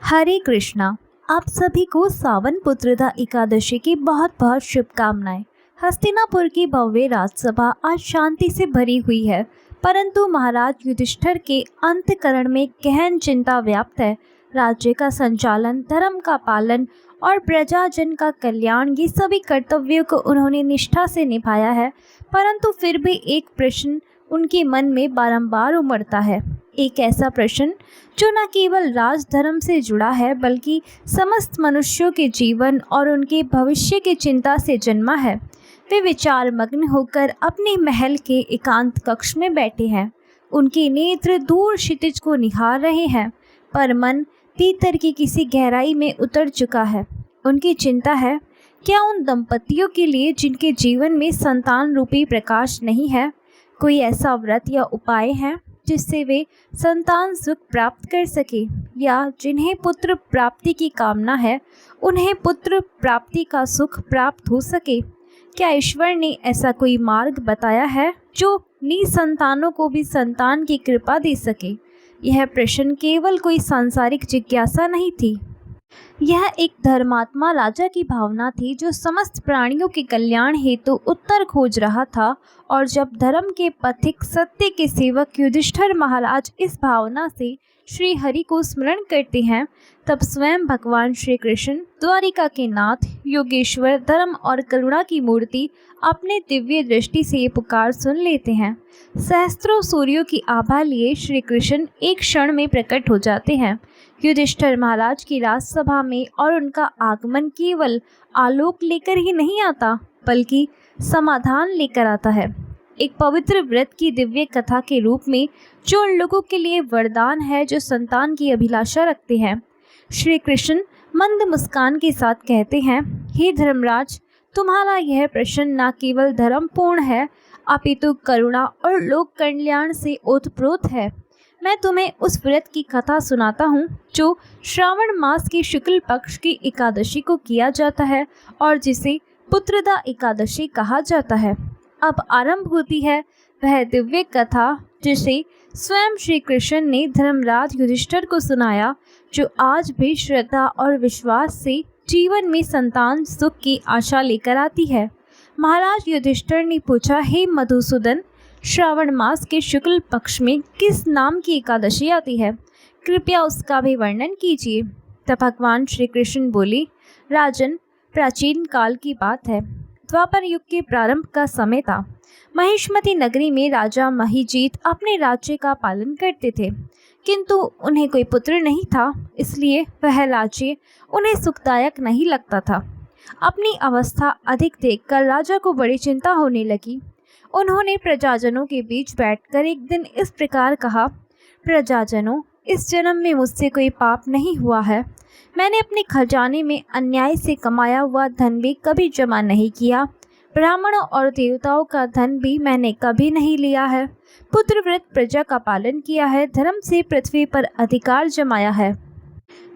हरे कृष्णा। आप सभी को सावन पुत्रदा एकादशी की बहुत बहुत शुभकामनाएं। हस्तिनापुर की भव्य राजसभा आज शांति से भरी हुई है, परंतु महाराज युधिष्ठिर के अंतःकरण में गहन चिंता व्याप्त है। राज्य का संचालन, धर्म का पालन और प्रजाजन का कल्याण, ये सभी कर्तव्यों को उन्होंने निष्ठा से निभाया है, परंतु फिर भी एक प्रश्न उनके मन में बारंबार उमड़ता है। एक ऐसा प्रश्न जो न केवल राजधर्म से जुड़ा है, बल्कि समस्त मनुष्यों के जीवन और उनके भविष्य की चिंता से जन्मा है। वे विचार मग्न होकर अपने महल के एकांत कक्ष में बैठे हैं। उनके नेत्र दूर क्षितिज को निहार रहे हैं, पर मन भीतर की किसी गहराई में उतर चुका है। उनकी चिंता है, क्या उन दंपतियों के लिए जिनके जीवन में संतान रूपी प्रकाश नहीं है, कोई ऐसा व्रत या उपाय है जिससे वे संतान सुख प्राप्त कर सके, या जिन्हें पुत्र प्राप्ति की कामना है उन्हें पुत्र प्राप्ति का सुख प्राप्त हो सके। क्या ईश्वर ने ऐसा कोई मार्ग बताया है जो निसंतानों को भी संतान की कृपा दे सके? यह प्रश्न केवल कोई सांसारिक जिज्ञासा नहीं थी, यह एक धर्मात्मा राजा की भावना थी जो समस्त प्राणियों के कल्याण हेतु उत्तर खोज रहा था। और जब धर्म के पथिक, सत्य के सेवक युधिष्ठिर महाराज इस भावना से श्री हरि को स्मरण करते हैं, तब स्वयं भगवान श्री कृष्ण, द्वारिका के नाथ, योगेश्वर, धर्म और करुणा की मूर्ति, अपने दिव्य दृष्टि से ये पुकार सुन लेते हैं। सहस्त्रों सूर्यों की आभा लिए श्री कृष्ण एक क्षण में प्रकट हो जाते हैं युधिष्ठिर महाराज की राजसभा में, और उनका आगमन केवल आलोक लेकर ही नहीं आता, बल्कि समाधान लेकर आता है। एक पवित्र व्रत की दिव्य कथा के रूप में, जो उन लोगों के लिए वरदान है जो संतान की अभिलाषा रखते हैं। श्री कृष्ण मंद मुस्कान के साथ कहते हैं, हे धर्मराज, तुम्हारा यह प्रश्न न केवल धर्मपूर्ण है, अपितु करुणा और लोक कल्याण से ओतप्रोत है। मैं तुम्हें उस व्रत की कथा सुनाता हूँ जो श्रावण मास की शुक्ल पक्ष की एकादशी को किया जाता है और जिसे पुत्रदा एकादशी कहा जाता है। अब आरंभ होती है वह दिव्य कथा जिसे स्वयं श्री कृष्ण ने धर्मराज युधिष्ठिर को सुनाया, जो आज भी श्रद्धा और विश्वास से जीवन में संतान सुख की आशा लेकर आती है। महाराज युधिष्ठिर ने पूछा, हे मधुसूदन, श्रावण मास के शुक्ल पक्ष में किस नाम की एकादशी आती है? कृपया उसका भी वर्णन कीजिए। तब भगवान श्री कृष्ण बोले, राजन, प्राचीन काल की बात है। द्वापर युग के प्रारंभ का समय था। महिष्मती नगरी में राजा महिजीत अपने राज्य का पालन करते थे, किंतु उन्हें कोई पुत्र नहीं था, इसलिए वह राज्य उन्हें सुखदायक नहीं लगता था। अपनी अवस्था अधिक देखकर राजा को बड़ी चिंता होने लगी। उन्होंने प्रजाजनों के बीच बैठकर एक दिन इस प्रकार कहा, प्रजाजनों, इस जन्म में मुझसे कोई पाप नहीं हुआ है। मैंने अपने खजाने में अन्याय से कमाया हुआ धन भी कभी जमा नहीं किया। ब्राह्मणों और देवताओं का धन भी मैंने कभी नहीं लिया है। पुत्रव्रत प्रजा का पालन किया है, धर्म से पृथ्वी पर अधिकार जमाया है।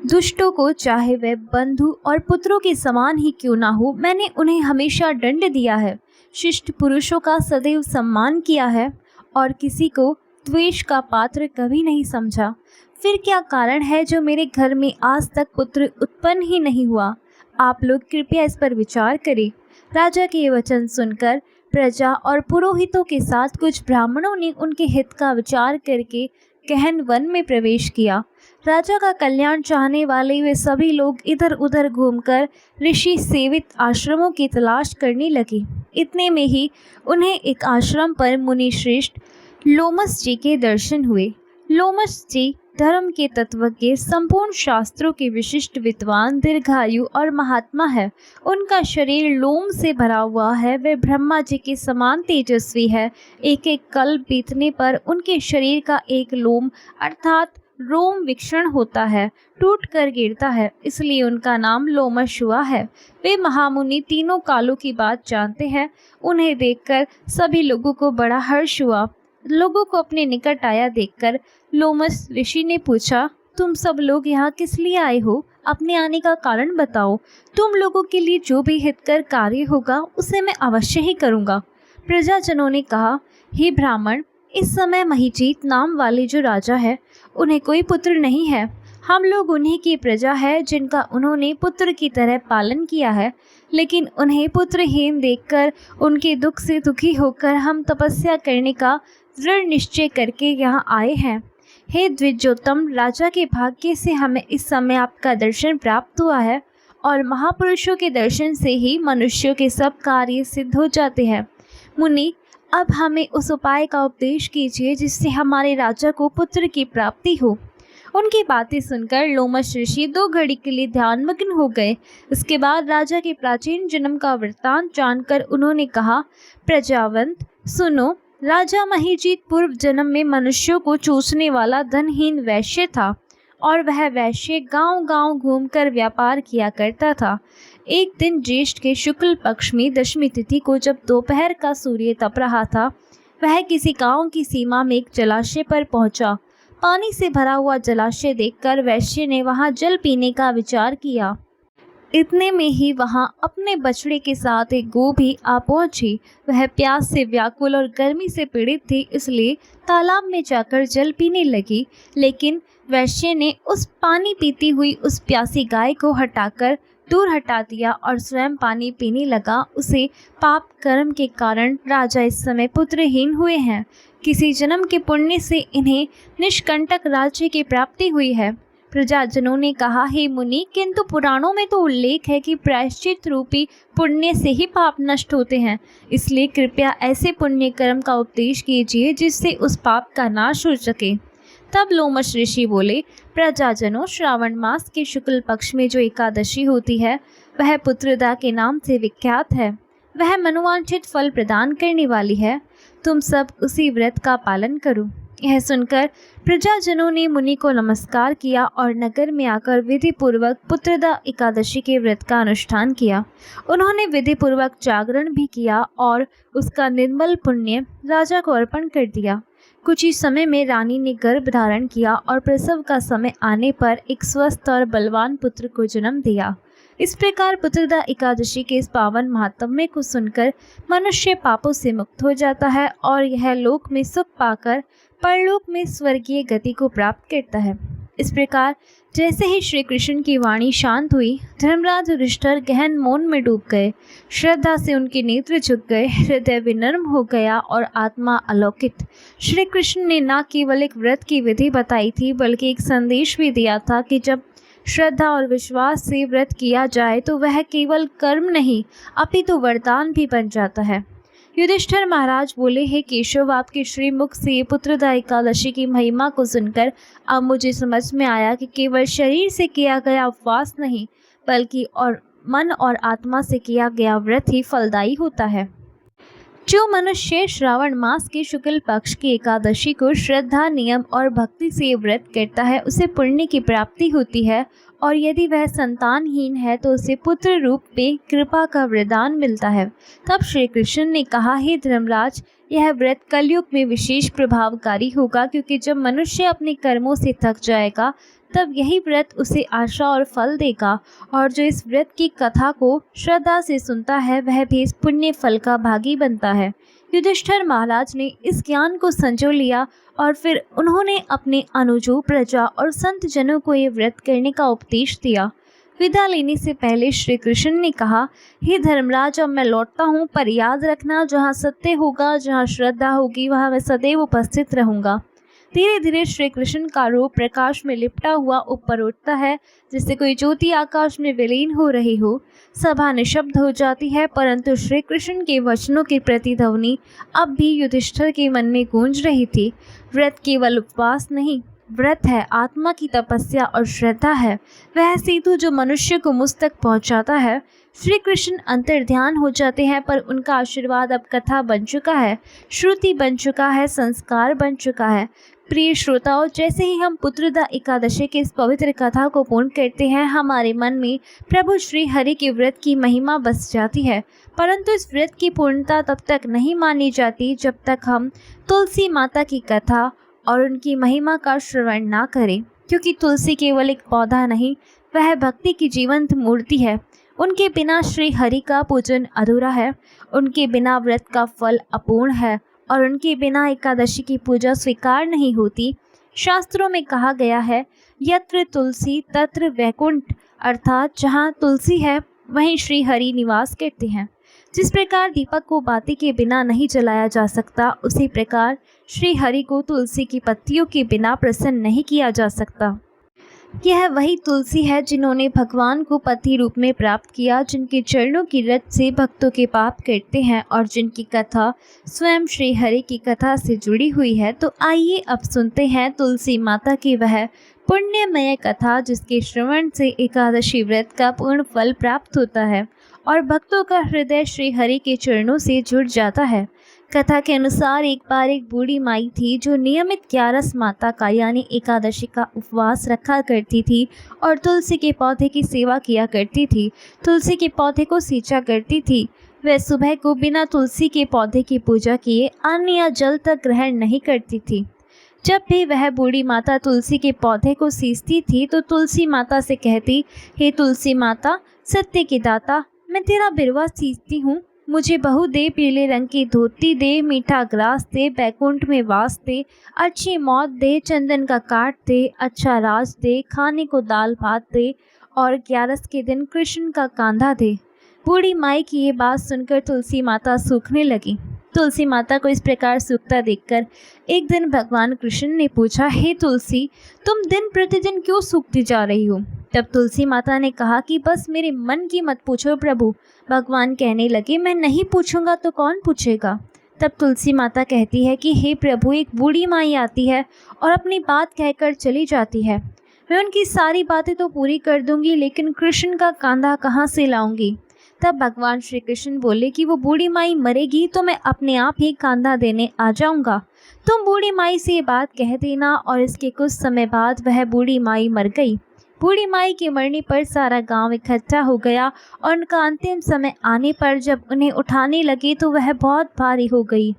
दुष्टों को, चाहे वे बंधु और पुत्रों के समान ही क्यों ना हो, मैंने उन्हें हमेशा दंड दिया है। शिष्ट पुरुषों का सदैव सम्मान किया है और किसी को द्वेष का पात्र कभी नहीं समझा। फिर क्या कारण है जो मेरे घर में आज तक पुत्र उत्पन्न ही नहीं हुआ? आप लोग कृपया इस पर विचार करें। राजा के ये वचन सुनकर प्रजा और पुरोहितों के साथ कुछ ब्राह्मणों ने उनके हित का विचार करके गहन वन में प्रवेश किया। राजा का कल्याण चाहने वाले वे सभी लोग इधर उधर घूमकर ऋषि सेवित आश्रमों की तलाश करने लगे। इतने में ही उन्हें एक आश्रम पर मुनि श्रेष्ठ लोमस जी के दर्शन हुए। लोमस जी धर्म के तत्वज्ञ, संपूर्ण शास्त्रों के विशिष्ट विद्वान, दीर्घायु और महात्मा है। उनका शरीर लोम से भरा हुआ है। वे ब्रह्मा जी के समान तेजस्वी है। एक एक कल्प बीतने पर उनके शरीर का एक लोम अर्थात रोम विक्षण होता है, टूट कर गिरता है, इसलिए उनका नाम लोमश हुआ है। वे महामुनि तीनों कालों की बात जानते हैं। उन्हें देखकर सभी लोगों को बड़ा हर्ष हुआ। लोगों को अपने निकट आया देखकर लोमस ऋषि ने पूछा, तुम सब लोग यहाँ किस लिए आए हो? अपने आने का कारण बताओ। तुम लोगों के लिए जो भी हितकर कार्य होगा उसे मैं अवश्य ही करूँगा। प्रजाजनों ने कहा, हे ब्राह्मण, इस समय महिजीत नाम वाले जो राजा है, उन्हें कोई पुत्र नहीं है। हम लोग उन्हीं की प्रजा है जिनका उन्होंने पुत्र की तरह पालन किया है, लेकिन उन्हें पुत्रहीन देखकर उनके दुख से दुखी होकर हम तपस्या करने का दृढ़ निश्चय करके यहाँ आए हैं। हे द्विजोत्तम, राजा के भाग्य से हमें इस समय आपका दर्शन प्राप्त हुआ है, और महापुरुषों के दर्शन से ही मनुष्यों के सब कार्य सिद्ध हो जाते हैं। मुनि, अब हमें उस उपाय का उपदेश कीजिए जिससे हमारे राजा को पुत्र की प्राप्ति हो। उनकी बातें सुनकर लोमश ऋषि 2 घड़ी के लिए ध्यानमग्न हो गए। उसके बाद राजा के प्राचीन जन्म का वृत्तांत जानकर उन्होंने कहा, प्रजावंत सुनो, राजा महीजीत पूर्व जन्म में मनुष्यों को चूसने वाला धनहीन वैश्य था, और वह वैश्य गांव-गांव घूमकर व्यापार किया करता था। एक दिन ज्येष्ठ के शुक्ल पक्ष में दशमी तिथि को जब दोपहर का सूर्य तप रहा था, वह किसी गांव की सीमा में एक जलाशय पर पहुंचा। पानी से भरा हुआ जलाशय देखकर वैश्य ने वहां जल पीने का विचार किया। इतने में ही वहां अपने बछड़े के साथ एक गौ भी आ पहुंची। वह प्यास से व्याकुल और गर्मी से पीड़ित थी, इसलिए तालाब में जाकर जल पीने लगी। लेकिन वैश्य ने उस पानी पीती हुई उस प्यासी गाय को हटाकर दूर हटा दिया और स्वयं पानी पीने लगा। उसे पाप कर्म के कारण राजा इस समय पुत्रहीन हुए हैं। किसी जन्म के पुण्य से इन्हें निष्कंटक राज्य की प्राप्ति हुई है। प्रजाजनों ने कहा, हे मुनि, किंतु पुराणों में तो उल्लेख है कि प्रायश्चित रूपी पुण्य से ही पाप नष्ट होते हैं, इसलिए कृपया ऐसे पुण्य कर्म का उपदेश कीजिए जिससे उस पाप का नाश हो सके। तब लोमश ऋषि बोले, प्रजाजनों, श्रावण मास के शुक्ल पक्ष में जो एकादशी होती है वह पुत्रदा के नाम से विख्यात है। वह मनोवांछित फल प्रदान करने वाली है। तुम सब उसी व्रत का पालन करो। यह सुनकर प्रजाजनों ने मुनि को नमस्कार किया और नगर में आकर विधि पूर्वक पुत्रदा एकादशी के व्रत का अनुष्ठान किया। उन्होंने विधि पूर्वक जागरण भी किया और उसका निर्मल पुण्य राजा को अर्पण कर दिया। कुछ ही समय में रानी ने गर्भ धारण किया और प्रसव का समय आने पर एक स्वस्थ और बलवान पुत्र को जन्म दिया। इस प्रकार पुत्रदा एकादशी के इस पावन महात्म्य को सुनकर मनुष्य पापों से मुक्त हो जाता है और यह लोक में सुख पाकर परलोक में स्वर्गीय गति को प्राप्त करता है। इस प्रकार जैसे ही श्री कृष्ण की वाणी शांत हुई, धर्मराज युधिष्ठिर गहन मौन में डूब गए। श्रद्धा से उनके नेत्र झुक गए, हृदय विनम्र हो गया और आत्मा अलौकित। श्री कृष्ण ने न केवल एक व्रत की विधि बताई थी, बल्कि एक संदेश भी दिया था कि जब श्रद्धा और विश्वास से व्रत किया जाए तो वह केवल कर्म नहीं अपितु वरदान भी बन जाता है। युधिष्ठिर महाराज बोले, हे केशव, आपके श्रीमुख से पुत्रदा एकादशी की महिमा को सुनकर अब मुझे समझ में आया कि केवल शरीर से किया गया उपवास नहीं, बल्कि और मन और आत्मा से किया गया व्रत ही फलदायी होता है। जो मनुष्य श्रावण मास के शुक्ल पक्ष की एकादशी को श्रद्धा, नियम और भक्ति से व्रत करता है, उसे पुण्य की प्राप्ति होती है, और यदि वह संतानहीन है तो उसे पुत्र रूप में कृपा का वरदान मिलता है। तब श्री कृष्ण ने कहा, हे धर्मराज, यह व्रत कलयुग में विशेष प्रभावकारी होगा, क्योंकि जब मनुष्य अपने कर्मों से थक जाएगा तब यही व्रत उसे आशा और फल देगा, और जो इस व्रत की कथा को श्रद्धा से सुनता है वह भी इस पुण्य फल का भागी बनता है। युधिष्ठिर महाराज ने इस ज्ञान को संजो लिया और फिर उन्होंने अपने अनुजों, प्रजा और संत जनों को ये व्रत करने का उपदेश दिया। विदा लेने से पहले श्री कृष्ण ने कहा, हे धर्मराज, अब मैं लौटता हूँ, पर याद रखना, जहाँ सत्य होगा, जहाँ श्रद्धा होगी, वहाँ मैं सदैव उपस्थित रहूँगा। धीरे धीरे श्री कृष्ण का रूप प्रकाश में लिपटा हुआ ऊपर उठता है, जिससे कोई ज्योति आकाश में विलीन हो रही हो। सभा निशब्द हो जाती है, परंतु श्री कृष्ण के वचनों की प्रतिध्वनि अब भी युधिष्ठिर के मन में गूंज रही थी। व्रत केवल उपवास नहीं, व्रत है आत्मा की तपस्या और श्रद्धा है वह सेतु जो मनुष्य को मुझ तक पहुँचाता है। श्री कृष्ण अंतर्ध्यान हो जाते हैं, पर उनका आशीर्वाद अब कथा बन चुका है, श्रुति बन चुका है, संस्कार बन चुका है। प्रिय श्रोताओं, जैसे ही हम पुत्रदा एकादशी की इस पवित्र कथा को पूर्ण करते हैं, हमारे मन में प्रभु श्री हरि के व्रत की महिमा बस जाती है। परंतु इस व्रत की पूर्णता तब तक नहीं मानी जाती जब तक हम तुलसी माता की कथा और उनकी महिमा का श्रवण ना करें, क्योंकि तुलसी केवल एक पौधा नहीं, वह भक्ति की जीवंत मूर्ति है। उनके बिना श्री हरि का पूजन अधूरा है, उनके बिना व्रत का फल अपूर्ण है और उनके बिना एकादशी की पूजा स्वीकार नहीं होती। शास्त्रों में कहा गया है, यत्र तुलसी तत्र वैकुंठ, अर्थात जहाँ तुलसी है वहीं श्री हरि निवास करते हैं। जिस प्रकार दीपक को बाती के बिना नहीं जलाया जा सकता, उसी प्रकार श्री हरि को तुलसी की पत्तियों के बिना प्रसन्न नहीं किया जा सकता। यह वही तुलसी है जिन्होंने भगवान को पति रूप में प्राप्त किया, जिनके चरणों की रज से भक्तों के पाप कटते हैं और जिनकी कथा स्वयं श्री हरि की कथा से जुड़ी हुई है। तो आइए अब सुनते हैं तुलसी माता की वह पुण्यमय कथा, जिसके श्रवण से एकादशी व्रत का पूर्ण फल प्राप्त होता है और भक्तों का हृदय श्री हरि के चरणों से जुड़ जाता है। कथा के अनुसार एक बार एक बूढ़ी माई थी जो नियमित 11 माता का यानी एकादशी का उपवास रखा करती थी और तुलसी के पौधे की सेवा किया करती थी। तुलसी के पौधे को सींचा करती थी। वह सुबह को बिना तुलसी के पौधे की पूजा किए अन्न या जल तक ग्रहण नहीं करती थी। जब भी वह बूढ़ी माता तुलसी के पौधे को सींचती थी तो तुलसी माता से कहती, हे तुलसी माता, सत्य की दाता, मैं तेरा बिरवा सींचती हूँ, मुझे बहू दे, पीले रंग की धोती दे, मीठा ग्रास दे, बैकुंठ में वास दे, अच्छी मौत दे, चंदन का काट दे, अच्छा राज दे, खाने को दाल भात दे और 11 के दिन कृष्ण का कांधा दे। बूढ़ी माई की ये बात सुनकर तुलसी माता सूखने लगी। तुलसी माता को इस प्रकार सूखता देखकर एक दिन भगवान कृष्ण ने पूछा, हे तुलसी, तुम दिन प्रतिदिन क्यों सूखती जा रही हो? तब तुलसी माता ने कहा कि बस मेरे मन की मत पूछो प्रभु। भगवान कहने लगे, मैं नहीं पूछूंगा तो कौन पूछेगा? तब तुलसी माता कहती है कि हे प्रभु, एक बूढ़ी माई आती है और अपनी बात कहकर चली जाती है। मैं उनकी सारी बातें तो पूरी कर दूंगी, लेकिन कृष्ण का कांधा कहाँ से लाऊंगी? तब भगवान श्री कृष्ण बोले कि वो बूढ़ी माई मरेगी तो मैं अपने आप ही कांधा देने आ जाऊंगा। तुम बूढ़ी माई से ये बात कह देना। और इसके कुछ समय बाद वह बूढ़ी माई मर गई। बूढ़ी माई के मरने पर सारा गांव इकट्ठा हो गया और उनका अंतिम समय आने पर जब उन्हें उठाने लगे तो वह बहुत भारी हो गई,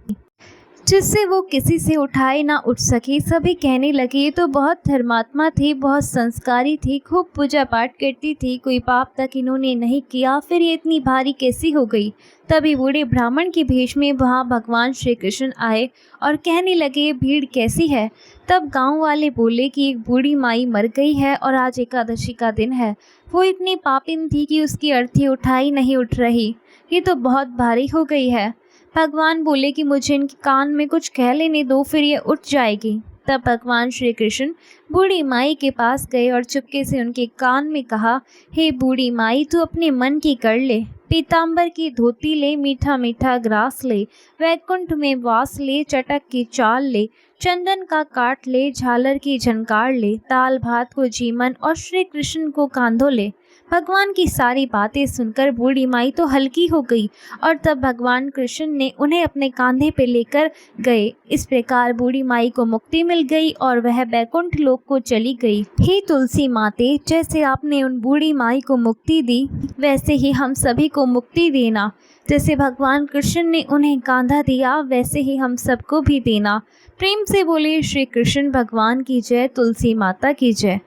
जिससे वो किसी से उठाए ना उठ सके। सभी कहने लगे तो बहुत धर्मात्मा थी, बहुत संस्कारी थी, खूब पूजा पाठ करती थी, कोई पाप तक इन्होंने नहीं किया, फिर ये इतनी भारी कैसी हो गई? तभी बूढ़े ब्राह्मण के भेष में वहाँ भगवान श्री कृष्ण आए और कहने लगे, भीड़ कैसी है? तब गांव वाले बोले कि एक बूढ़ी माई मर गई है और आज एकादशी का दिन है। वो इतनी पापिन थी कि उसकी अर्थी उठाई नहीं उठ रही, ये तो बहुत भारी हो गई है। भगवान बोले कि मुझे इनके कान में कुछ कह लेने दो, फिर ये उठ जाएगी। तब भगवान श्री कृष्ण बूढ़ी माई के पास गए और चुपके से उनके कान में कहा, हे बूढ़ी माई, तू अपने मन की कर ले, पीताम्बर की धोती ले, मीठा मीठा ग्रास ले, वैकुंठ में वास ले, चटक की चाल ले, चंदन का काट ले, झालर की झनकार ले, दाल भात को जीवन और श्री कृष्ण को कांधो ले। भगवान की सारी बातें सुनकर बूढ़ी माई तो हल्की हो गई और तब भगवान कृष्ण ने उन्हें अपने कांधे पे लेकर गए। इस प्रकार बूढ़ी माई को मुक्ति मिल गई और वह बैकुंठ लोक को चली गई। हे तुलसी माते, जैसे आपने उन बूढ़ी माई को मुक्ति दी, वैसे ही हम सभी को मुक्ति देना। जैसे भगवान कृष्ण ने उन्हें कांधा दिया, वैसे ही हम सबको भी देना। प्रेम से बोले श्री कृष्ण भगवान की जय, तुलसी माता की जय।